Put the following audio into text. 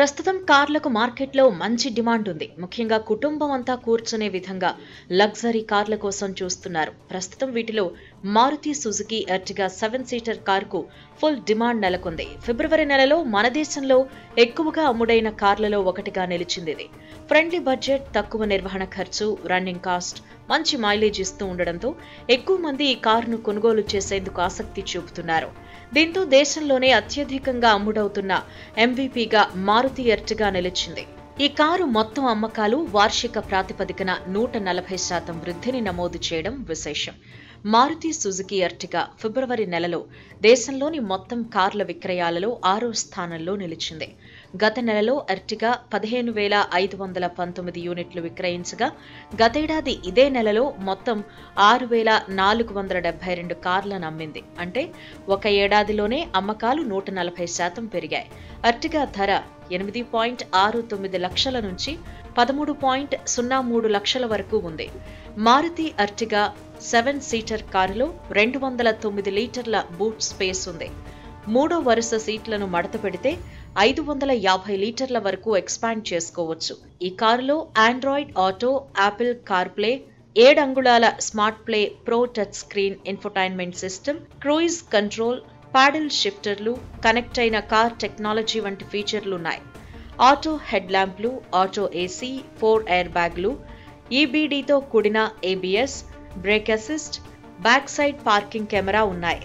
ప్రస్తుతం కార్లకు మార్కెట్లో మంచి డిమాండ్ ఉంది. ముఖ్యంగా కుటుంబం అంతా కూర్చునే విధంగా లగ్జరీ కార్ల కోసం చూస్తున్నారు. ప్రస్తుతం వీటిలో మారుతి సుజుకి ఎర్టిగా 7 సీటర్ కారుకు ఫుల్ డిమాండ్ నెలకొంది. ఫిబ్రవరి నెలలో మన దేశంలో ఎక్కువగా అమ్ముడైన కార్లలో ఒకటిగా నిలిచింది ఇది. ఫ్రెండ్లీ బడ్జెట్, తక్కువ నిర్వహణ ఖర్చు, రన్నింగ్ కాస్ట్, మంచి మైలేజ్ ఇస్తూ ఉండడంతో ఎక్కువ మంది ఈ కారును కొనుగోలు చేసేందుకు ఆసక్తి చూపుతున్నారు. దీంతో దేశంలోనే అత్యధికంగా అమ్ముడవుతున్న ఎంవీపీగా మారుతి ఎర్టిగా నిలిచింది. ఈ కారు మొత్తం అమ్మకాలు వార్షిక ప్రాతిపదికన 140% వృద్ధిని నమోదు చేయడం విశేషం. మారుతి సుజుకి ఎర్టిగా ఫిబ్రవరి నెలలో దేశంలోని మొత్తం కార్ల విక్రయాలలో 6వ స్థానంలో నిలిచింది. గత నెలలో ఎర్టిగా 15,519 యూనిట్లు విక్రయించగా, గతేడాది ఇదే నెలలో మొత్తం 6,472 కార్లను అమ్మింది. అంటే ఒక ఏడాదిలోనే అమ్మకాలు 140% పెరిగాయి. ఎర్టిగా ధర 8.69 లక్షల నుంచి 13.03 లక్షల వరకు ఉంది. మారుతి ఎర్టిగా 7 సీటర్ కారులో 209 లీటర్ల బూట్ స్పేస్ ఉంది. మూడో వరుస సీట్లను మడత పెడితే 550 లీటర్ల వరకు ఎక్స్పాండ్ చేసుకోవచ్చు. ఈ కారులో ఆండ్రాయిడ్ ఆటో, యాపిల్ కార్ప్లే, 7 అంగుళాల smart play pro touch screen infotainment system, cruise control, paddle షిఫ్టర్లు, కనెక్ట్ అయిన కార్ టెక్నాలజీ వంటి ఫీచర్లున్నాయి. ఆటో హెడ్ ల్యాంప్లు, ఆటో ఏసీ, 4 ఎయిర్ బ్యాగ్లు, ఈబీడీతో కూడిన ABS, brake assist, back side parking camera ఉన్నాయి.